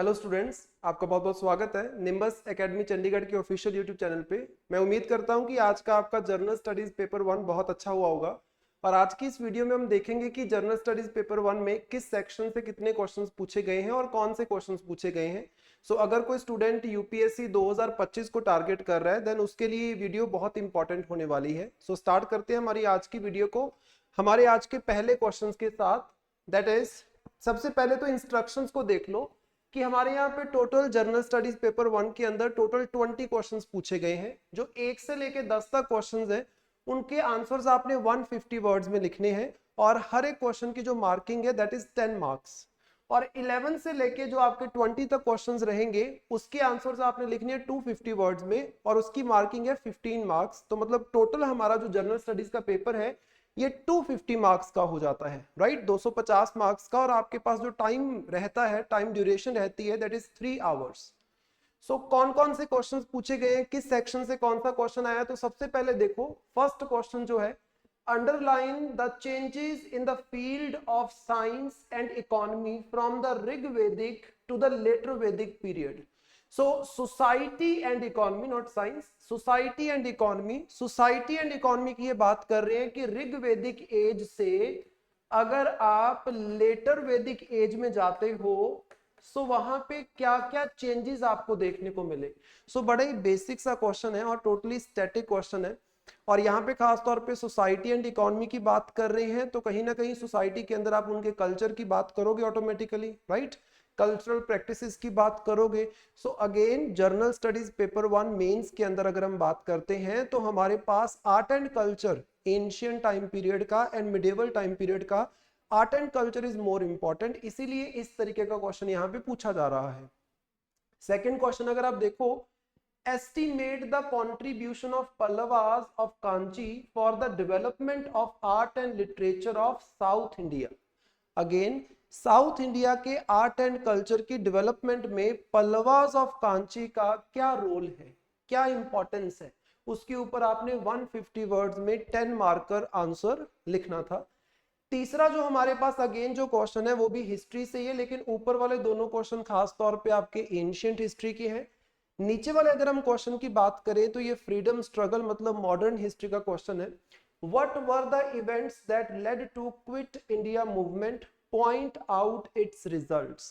Hello students, आपका बहुत बहुत स्वागत है निम्बस एकेडमी चंडीगढ़ के ऑफिशियल यूट्यूब चैनल पे। मैं उम्मीद करता हूं कि आज का आपका जर्नल स्टडीज पेपर 1 बहुत अच्छा हुआ होगा। और आज की इस वीडियो में हम देखेंगे कि जर्नल स्टडीज पेपर 1 में किस सेक्शन से कितने क्वेश्चंस पूछे गए हैं और कौन से क्वेश्चंस पूछे गए हैं। सो अगर कोई स्टूडेंट यूपीएससी 2025 को टारगेट कर रहा है देन उसके लिए ये वीडियो बहुत इंपॉर्टेंट होने वाली है। सो स्टार्ट करते हैं हमारी आज की वीडियो को हमारे आज के पहले क्वेश्चन के साथ। दैट इज, सबसे पहले तो इंस्ट्रक्शंस को देख लो कि हमारे यहाँ पे टोटल जर्नल स्टडीज पेपर 1 के अंदर टोटल 20 क्वेश्चंस पूछे गए हैं। जो 1 से लेके 10 तक क्वेश्चंस हैं उनके आंसर्स आपने 150 वर्ड्स में लिखने हैं और हर एक क्वेश्चन की जो मार्किंग है दैट इज 10 मार्क्स। और 11 से लेके जो आपके 20 तक क्वेश्चंस रहेंगे उसके आंसर्स आपने लिखने हैं 250 वर्ड्स में और उसकी मार्किंग है 15 मार्क्स। तो मतलब टोटल हमारा जो जर्नल स्टडीज का पेपर है ये 250 मार्क्स का हो जाता है, राइट। 250 मार्क्स का। और आपके पास जो टाइम रहता है, टाइम ड्यूरेशन रहती है दैट इज 3 आवर्स। सो कौन कौन से क्वेश्चंस पूछे गए हैं, किस सेक्शन से कौन सा क्वेश्चन आया, तो सबसे पहले देखो फर्स्ट क्वेश्चन जो है, underline the changes in the field of science and economy from the Rigvedic to the later Vedic period. So society and economy, not science, society and economy. Society and economy की ये बात कर रहे हैं कि ऋग्वेदिक एज से अगर आप लेटर वैदिक एज में जाते हो सो वहां पे क्या क्या चेंजेस आपको देखने को मिले। सो बड़ा ही बेसिक सा क्वेश्चन है और टोटली स्टैटिक क्वेश्चन है। और यहाँ पे खास तौर पे सोसाइटी एंड इकोनॉमी की बात कर रहे हैं तो कहीं ना कहीं सोसाइटी के अंदर आप उनके कल्चर की बात करोगे ऑटोमेटिकली, राइट। कल्चरल प्रैक्टिसेस की बात करोगे। So again general studies paper 1 mains के अंदर अगर हम बात करते हैं तो हमारे पास art and culture ancient time period का एंड मिडिवल टाइम पीरियड का, art and culture is more important, इसीलिए इस तरीके का क्वेश्चन यहाँ पे पूछा जा रहा है। सेकेंड क्वेश्चन अगर आप देखो, estimate the contribution of Pallavas of Kanchi for the development of art and literature of South India। Again south India के आर्ट एंड कल्चर की डेवलपमेंट में पल्लवास ऑफ कांची का क्या रोल है, क्या इंपॉर्टेंस है, उसके ऊपर आपने 150 वर्ड्स में 10 मार्कर आंसर लिखना था। तीसरा जो हमारे पास अगेन जो क्वेश्चन है वो भी हिस्ट्री से ही है, लेकिन ऊपर वाले दोनों क्वेश्चन खास तौर पे आपके एंशिएंट हिस्ट्री के हैं। नीचे वाले अगर हम क्वेश्चन की बात करें तो ये फ्रीडम स्ट्रगल मतलब मॉडर्न हिस्ट्री का क्वेश्चन है। What were the events that led to quit India movement, point out its results.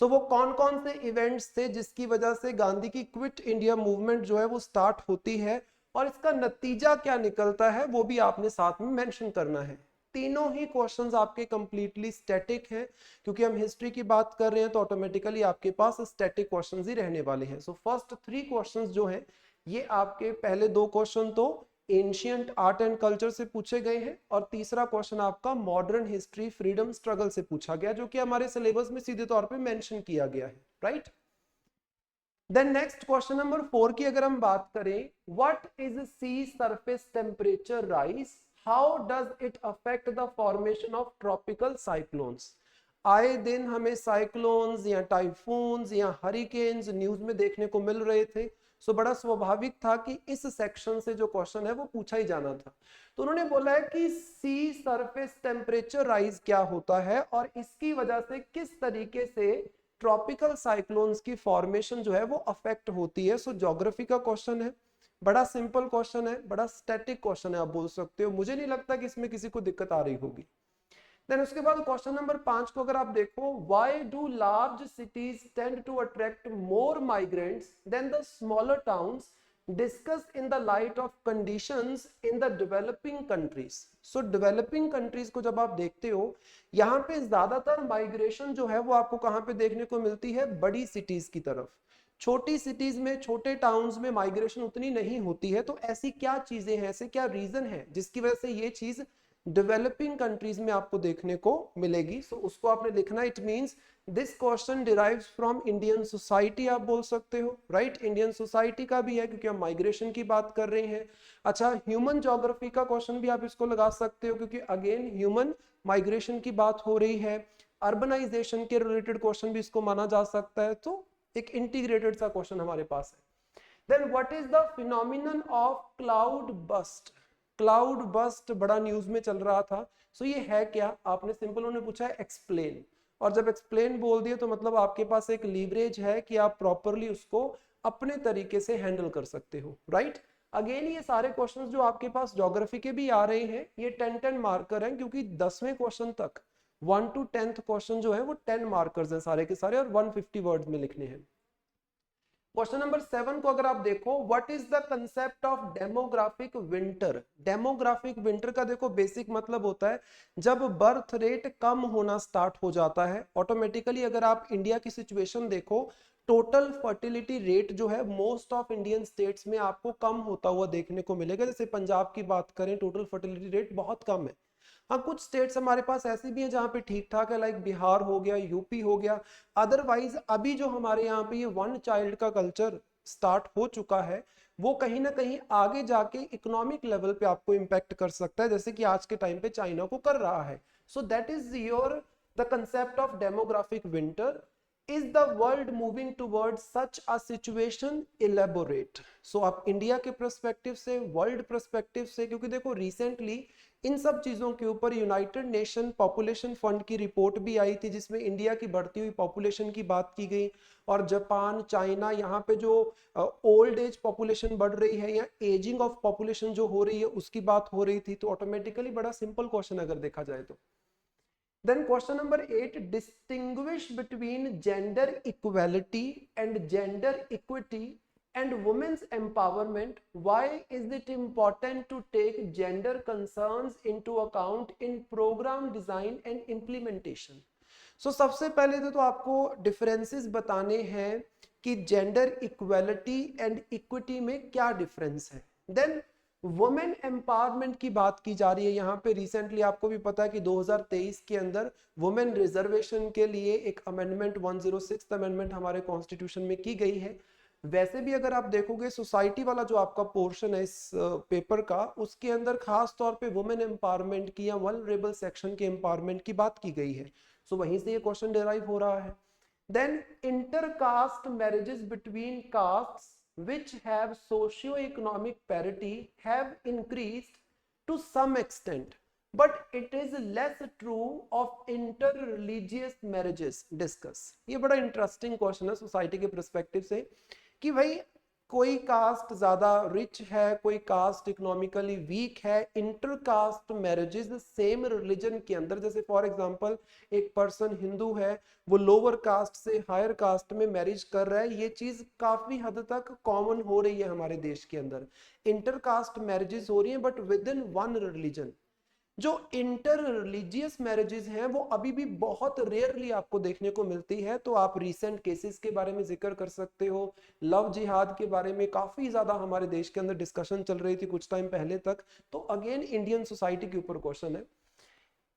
So वो कौन कौन से इवेंट्स थे जिसकी वजह से गांधी की क्विट इंडिया मूवमेंट जो है वो स्टार्ट होती है और इसका नतीजा क्या निकलता है वो भी आपने साथ में मेंशन करना है। तीनों ही क्वेश्चंस आपके कंप्लीटली स्टैटिक हैं क्योंकि हम हिस्ट्री की बात कर रहे हैं तो ऑटोमेटिकली आपके पास स्टैटिक क्वेश्चंस ही रहने वाले हैं। सो फर्स्ट 3 क्वेश्चंस जो हैं ये आपके पहले 2 क्वेश्चन तो एंशियंट आर्ट एंड कल्चर से पूछे गए हैं और तीसरा क्वेश्चन आपका मॉडर्न हिस्ट्री फ्रीडम स्ट्रगल से पूछा गया जो कि हमारे सिलेबस में सीधे तौर पे मेंशन किया गया है, right. Then next question number 4 की अगर हम बात करें, what is sea surface temperature rise, how does it affect the formation of tropical cyclones. आए दिन हमें साइक्लोन्स या टाइफून्स या हरिकेन्स न्यूज में देखने को मिल रहे थे। सो बड़ा स्वाभाविक था कि इस सेक्शन से जो क्वेश्चन है वो पूछा ही जाना था। तो उन्होंने बोला है कि सी सरफेस टेम्परेचर राइज क्या होता है और इसकी वजह से किस तरीके से ट्रॉपिकल साइक्लोन्स की फॉर्मेशन जो है वो अफेक्ट होती है। सो ज्योग्राफी का क्वेश्चन है, बड़ा सिंपल क्वेश्चन है, बड़ा स्टैटिक क्वेश्चन है आप बोल सकते हो। मुझे नहीं लगता कि इसमें किसी को दिक्कत आ रही होगी। देन उसके बाद क्वेश्चन नंबर 5 को अगर आप देखो, why do large cities tend to attract more migrants than the smaller towns, discuss in the light of conditions in the developing countries. So developing countries को जब आप देखते हो यहाँ पे ज्यादातर माइग्रेशन जो है वो आपको कहाँ पे देखने को मिलती है, बड़ी सिटीज की तरफ। छोटी सिटीज में, छोटे टाउन्स में माइग्रेशन उतनी नहीं होती है। तो ऐसी क्या चीजें हैं, ऐसे क्या रीजन है जिसकी वजह से ये चीज डेवलपिंग कंट्रीज में आपको देखने को मिलेगी। सो उसको आपने लिखना, it means this question derives from Indian society आप बोल सकते हो, राइट। इंडियन सोसाइटी का भी है क्योंकि हम माइग्रेशन की बात कर रहे हैं। अच्छा, ह्यूमन ज्योग्राफी का क्वेश्चन भी आप इसको लगा सकते हो क्योंकि अगेन ह्यूमन माइग्रेशन की बात हो रही है। अर्बनाइजेशन के रिलेटेड क्वेश्चन भी इसको माना जा सकता है। तो एक इंटीग्रेटेड सा क्वेश्चन हमारे पास है। Then what is the phenomenon of cloud burst. Cloud burst बड़ा न्यूज में चल रहा था। सो ये है क्या, आपने सिंपल उन्होंने पूछा है एक्सप्लेन। और जब एक्सप्लेन बोल दिए तो मतलब आपके पास एक लीवरेज है कि आप प्रॉपरली उसको अपने तरीके से हैंडल कर सकते हो, राइट। अगेन ये सारे क्वेश्चंस जो आपके पास ज्योग्राफी के भी आ रहे हैं ये 10-10 मार्कर हैं, क्योंकि 10वें क्वेश्चन तक 1 to 10th क्वेश्चन जो है वो 10 मार्कर्स हैं सारे के सारे, और 150 वर्ड्स में लिखने हैं। क्वेश्चन नंबर 7 को अगर आप देखो, what is the concept of demographic winter. Demographic winter का देखो बेसिक मतलब होता है जब बर्थ रेट कम होना स्टार्ट हो जाता है ऑटोमेटिकली। अगर आप इंडिया की सिचुएशन देखो, टोटल फर्टिलिटी रेट जो है मोस्ट ऑफ इंडियन स्टेट्स में आपको कम होता हुआ देखने को मिलेगा। जैसे पंजाब की बात करें, टोटल फर्टिलिटी रेट बहुत कम है। हाँ, कुछ स्टेट्स हमारे पास ऐसी भी हैं जहाँ पे ठीक ठाक है, लाइक बिहार हो गया, यूपी हो गया। अदरवाइज अभी जो हमारे यहाँ पे ये 1 चाइल्ड का कल्चर स्टार्ट हो चुका है, वो कहीं ना कहीं आगे जाके इकोनॉमिक लेवल पे आपको इम्पैक्ट कर सकता है, जैसे कि आज के टाइम पे चाइना को कर रहा है। So that is your the concept of demographic winter. Is the world moving towards such a situation? Elaborate. So आप इंडिया के पर्सपेक्टिव से, वर्ल्ड पर्सपेक्टिव से, क्योंकि देखो रिसेंटली इन सब चीजों के ऊपर यूनाइटेड नेशन पॉपुलेशन फंड की रिपोर्ट भी आई थी, जिसमें इंडिया की बढ़ती हुई पॉपुलेशन की बात की गई, और जापान, चाइना, यहाँ पे जो ओल्ड एज पॉपुलेशन बढ़ रही है या एजिंग ऑफ पॉपुलेशन जो हो रही है उसकी बात हो रही थी। तो ऑटोमेटिकली बड़ा सिंपल क्वेश्चन अगर देखा जाए तो। Then question number 8, distinguish between gender equality and gender equity and women's empowerment. Why is it important to take gender concerns into account in program design and implementation? So सबसे पहले तो आपको differences बताने हैं कि जेंडर इक्वालिटी एंड इक्विटी में क्या difference है। देन वुमेन एम्पावरमेंट की बात की जा रही है यहाँ पे। रिसेंटली आपको भी पता है कि 2023 के अंदर वुमेन रिजर्वेशन के लिए एक अमेंडमेंट 106 अमेंडमेंट हमारे कॉन्स्टिट्यूशन में की गई है। वैसे भी अगर आप देखोगे सोसाइटी वाला जो आपका पोर्शन है इस पेपर का, उसके अंदर खास तौर पे वुमेन एम्पावरमेंट की या वल्नरेबल सेक्शन के एम्पावरमेंट की बात की गई है। सो वहीं से ये क्वेश्चन डिराइव हो रहा है। Then intercaste marriages between castes which have socio-economic parity have increased to some extent, but it is less true of inter-religious marriages. Discuss. ये बड़ा इंटरेस्टिंग क्वेश्चन है सोसाइटी के पर्सपेक्टिव से कि भाई कोई कास्ट ज्यादा रिच है, कोई कास्ट इकोनॉमिकली वीक है। इंटरकास्ट मैरिजेस सेम रिलीजन के अंदर, जैसे फॉर एग्जांपल एक पर्सन हिंदू है, वो लोअर कास्ट से हायर कास्ट में मैरिज कर रहा है, ये चीज काफी हद तक कॉमन हो रही है हमारे देश के अंदर। इंटरकास्ट मैरिजेस हो रही हैं but with in one religion. जो इंटर रिलीजियस मैरिजेस हैं वो अभी भी बहुत रेयरली आपको देखने को मिलती है। तो आप रीसेंट केसेस के बारे में जिक्र कर सकते हो, लव जिहाद के बारे में काफी ज्यादा हमारे देश के अंदर डिस्कशन चल रही थी कुछ टाइम पहले तक। तो अगेन इंडियन सोसाइटी के ऊपर क्वेश्चन है,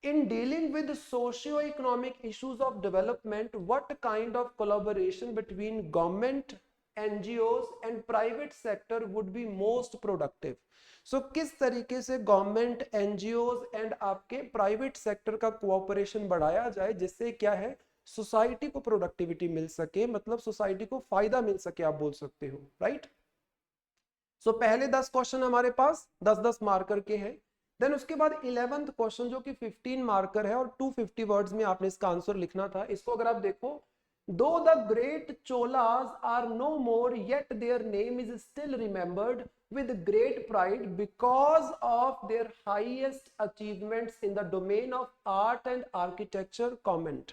in dealing with socio-economic issues of development, what kind of collaboration between government, NGOs and private sector would be most productive? So किस तरीके से गवर्नमेंट, एनजीओज एंड आपके प्राइवेट सेक्टर का cooperation बढ़ाया जाए जिससे क्या है, सोसाइटी को प्रोडक्टिविटी मिल सके, मतलब सोसाइटी को फायदा मिल सके, आप बोल सकते हो, राइट। सो पहले 10 क्वेश्चन हमारे पास 10-10 मार्कर के हैं। देन उसके बाद 11th क्वेश्चन जो कि 15 मार्कर है और 250 वर्ड्स में आपने इसका आंसर लिखना था। इसको अगर आप देखो, though the great Cholas are no more yet their name is still remembered with great pride because of their highest achievements in the domain of art and architecture. Comment.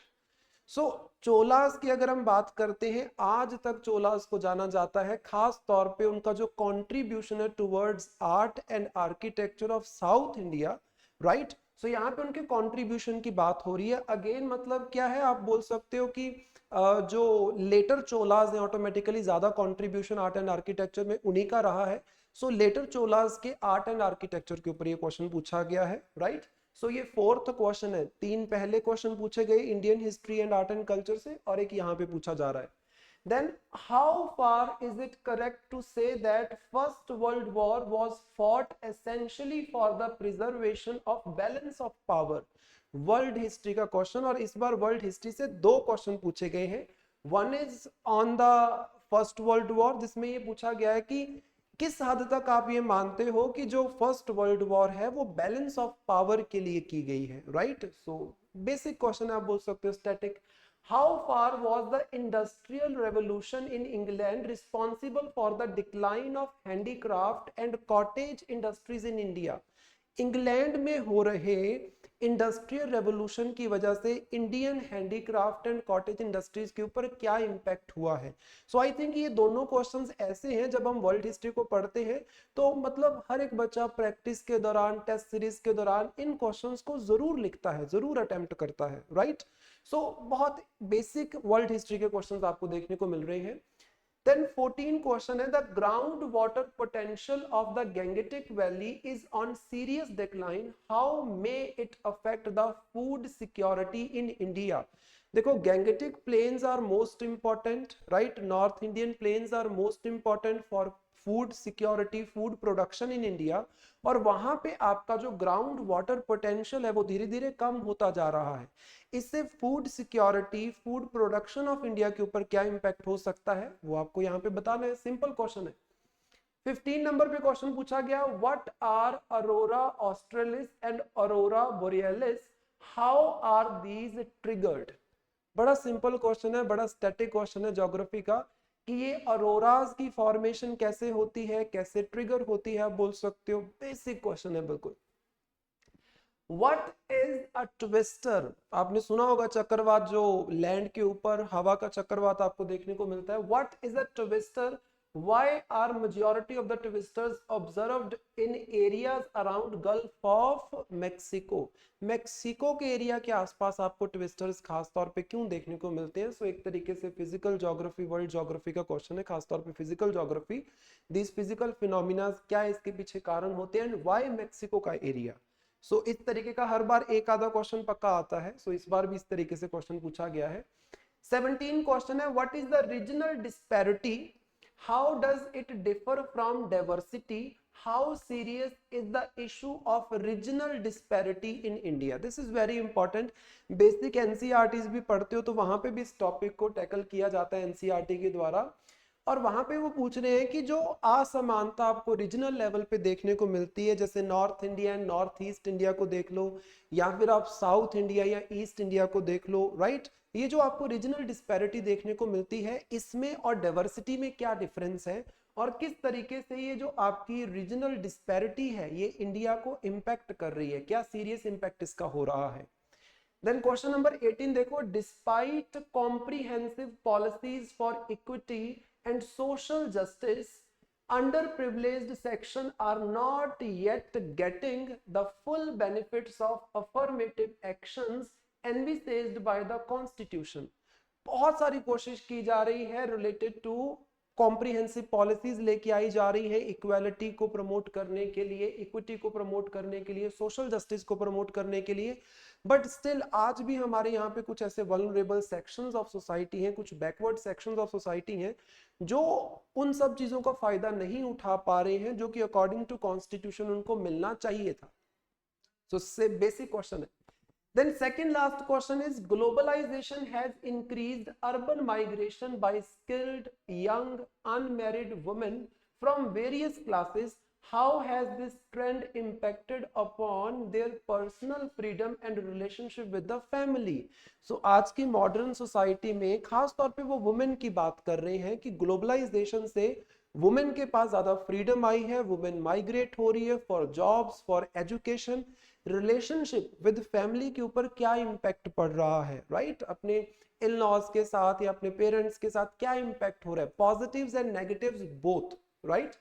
सो चोलास की अगर हम बात करते हैं, आज तक चोलास को जाना जाता है खास तौर पे उनका जो कंट्रीब्यूशन है towards art and architecture of south India, right. So यहाँ पे उनके कंट्रीब्यूशन की बात हो रही है। अगेन मतलब क्या है, आप बोल सकते हो कि जो लेटर चोलास हैं ऑटोमेटिकली ज्यादा कंट्रीब्यूशन आर्ट एंड आर्किटेक्चर में उन्हीं का रहा है। सो लेटर चोलास के आर्ट एंड आर्किटेक्चर के ऊपर ये क्वेश्चन पूछा गया है, राइट। सो ये 4th क्वेश्चन है। 3 पहले क्वेश्चन पूछे गए Indian history and art and culture से, और एक यहाँ पे पूछा जा रहा है। Then how far is it correct to say that First World War was fought essentially for the preservation of balance of power? World history का क्वेश्चन, और इस बार वर्ल्ड हिस्ट्री से 2 क्वेश्चन पूछे गए हैं। One is on the first world war, जिसमें ये पूछा गया है कि किस हद तक आप ये मानते हो कि जो फर्स्ट वर्ल्ड वॉर है वो बैलेंस ऑफ पावर के लिए की गई है, राइट। सो बेसिक क्वेश्चन है, आप बोल सकते हो static. How far was the industrial revolution in England responsible for the decline of handicraft and cottage industries in India? England में हो रहे इंडस्ट्रियल रेवोल्यूशन की वजह से Indian handicraft and cottage industries के ऊपर क्या इंपैक्ट हुआ है? सो आई थिंक ये दोनों क्वेश्चंस ऐसे हैं, जब हम वर्ल्ड हिस्ट्री को पढ़ते हैं तो मतलब हर एक बच्चा प्रैक्टिस के दौरान, टेस्ट सीरीज के दौरान इन क्वेश्चंस को जरूर लिखता है, जरूर अटेम्प्ट करता है, राइट? सो बहुत बेसिक वर्ल्ड हिस्ट्री के क्वेश्चंस आपको देखने को मिल रहे हैं। Then 14 question है, the groundwater potential of the Gangetic Valley is on serious decline. How may it affect the food security in India? देखो, Gangetic plains are most important, right? North Indian plains are most important for food security, food production in India. और वहां पे आपका जो ground water potential है वो धीरे धीरे कम होता जा रहा है। इससे food security, food production of India के ऊपर क्या इंपैक्ट हो सकता है वो आपको यहाँ पे बताना है। सिंपल क्वेश्चन है। 15 नंबर पे क्वेश्चन पूछा गया, what are aurora australis and aurora borealis, how are these triggered? बड़ा सिंपल क्वेश्चन है, बड़ा स्टैटिक क्वेश्चन है ज्योग्राफी का, कि ये अरोराज की फॉर्मेशन कैसे होती है, कैसे ट्रिगर होती है, आप बोल सकते हो। बेसिक क्वेश्चन है बिल्कुल। What is a twister? आपने सुना होगा चक्रवात, जो लैंड के ऊपर हवा का चक्रवात आपको देखने को मिलता है। What is a twister? Why are majority of the twisters observed in areas around Gulf of Mexico? Mexico के एरिया के आसपास आपको ट्विस्टर्स खास तौर पे क्यों देखने को मिलते हैं? सो एक तरीके से फिजिकल ज्योग्राफी, वर्ल्ड ज्योग्राफी का क्वेश्चन है, खास तौर पे physical geography. This physical phenomena क्या इसके पीछे कारण होते हैं, एंड व्हाई मेक्सिको का एरिया। सो इस तरीके का हर बार एक आधा क्वेश्चन पक्का आता है। सो इस बार भी इस तरीके से क्वेश्चन पूछा गया है। 17 क्वेश्चन है, what is the regional disparity, how does it differ from diversity, how serious is the issue of regional disparity in India? This is very important. Basic NCERTs भी पढ़ते हो तो वहां पे भी इस टॉपिक को टैकल किया जाता है एनसीईआरटी के द्वारा। और वहां पे वो पूछ रहे हैं कि जो असमानता आपको रीजनल लेवल पे देखने को मिलती है, जैसे north India and north east India को देख लो, या फिर आप साउथ इंडिया या ईस्ट इंडिया को देख लो, राइट? ये जो आपको रीजनल डिस्पैरिटी देखने को मिलती है, इसमें और डाइवर्सिटी में क्या डिफरेंस है, और किस तरीके से ये जो आपकी रीजनल डिस्पैरिटी है ये इंडिया को इम्पैक्ट कर रही है, क्या सीरियस इम्पैक्ट इसका हो रहा है। देन क्वेश्चन नंबर 18 देखो, despite comprehensive policies for equity and social justice, underprivileged section are not yet getting the full benefits of affirmative actions envisaged by the constitution. बहुत सारी कोशिश की जा रही है रिलेटेड टू कॉम्प्रिहेंसिव पॉलिसीज लेके आई जा रही है इक्वालिटी को प्रमोट करने के लिए, इक्विटी को प्रमोट करने के लिए, सोशल जस्टिस को प्रमोट करने के लिए, बट स्टिल आज भी हमारे यहाँ पे कुछ ऐसे वल्नरेबल सेक्शंस ऑफ सोसाइटी हैं, कुछ बैकवर्ड सेक्शंस ऑफ सोसाइटी हैं जो उन सब चीजों का फायदा नहीं उठा पा रहे हैं जो कि अकॉर्डिंग टू कॉन्स्टिट्यूशन उनको मिलना चाहिए था। सो से बेसिक क्वेश्चन है। Then second last question is, globalization has increased urban migration by skilled young unmarried women from various classes. How has this trend impacted upon their personal freedom and relationship with the family? So आज की modern society में खास तौर पे वो women की बात कर रहे हैं कि ग्लोबलाइजेशन से वुमेन के पास ज्यादा फ्रीडम आई है, वुमेन माइग्रेट हो रही है for jobs, for education, relationship with family के ऊपर क्या इम्पैक्ट पड़ रहा है, राइट? अपने इन लॉज के साथ या अपने पेरेंट्स के साथ क्या इम्पैक्ट हो रहा है, positives and negatives both, right?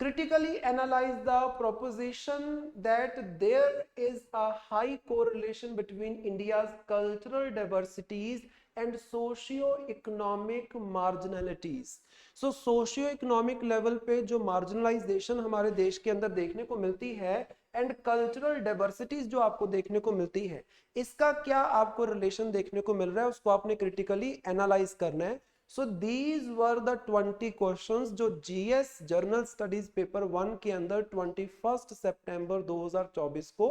Critically analyze the proposition that there is a high correlation between India's cultural diversities and socio-economic marginalities. So socio-economic level पे जो marginalization हमारे देश के अंदर देखने को मिलती है एंड कल्चरल डाइवर्सिटीज जो आपको देखने को मिलती है, इसका क्या आपको रिलेशन देखने को मिल रहा है, उसको आपने क्रिटिकली एनालाइज करना है। So these were the 20 questions जो जीएस जर्नल स्टडीज पेपर 1 के अंदर 21 सितंबर 2024 को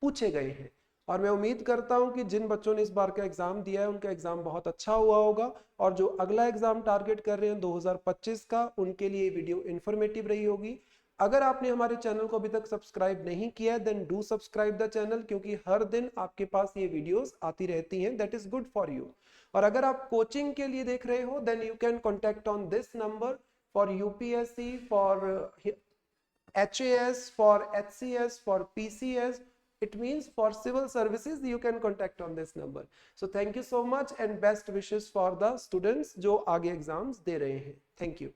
पूछे गए हैं। और मैं उम्मीद करता हूं कि जिन बच्चों ने इस बार का एग्जाम दिया है उनका एग्जाम बहुत अच्छा हुआ होगा, और जो अगला एग्जाम टारगेट कर रहे हैं 2025 का, उनके लिए वीडियो इंफॉर्मेटिव रही होगी। अगर आपने हमारे चैनल को अभी तक सब्सक्राइब नहीं किया है then do subscribe the channel, क्योंकि हर दिन आपके पास ये वीडियोस आती रहती हैं, that is good for you. और अगर आप कोचिंग के लिए देख रहे हो then you can contact on this number for UPSC, for HAS, for HCS, for PCS, it means for civil services you can contact on this number. So thank you so much and best wishes for the students जो आगे exams दे रहे हैं। Thank you.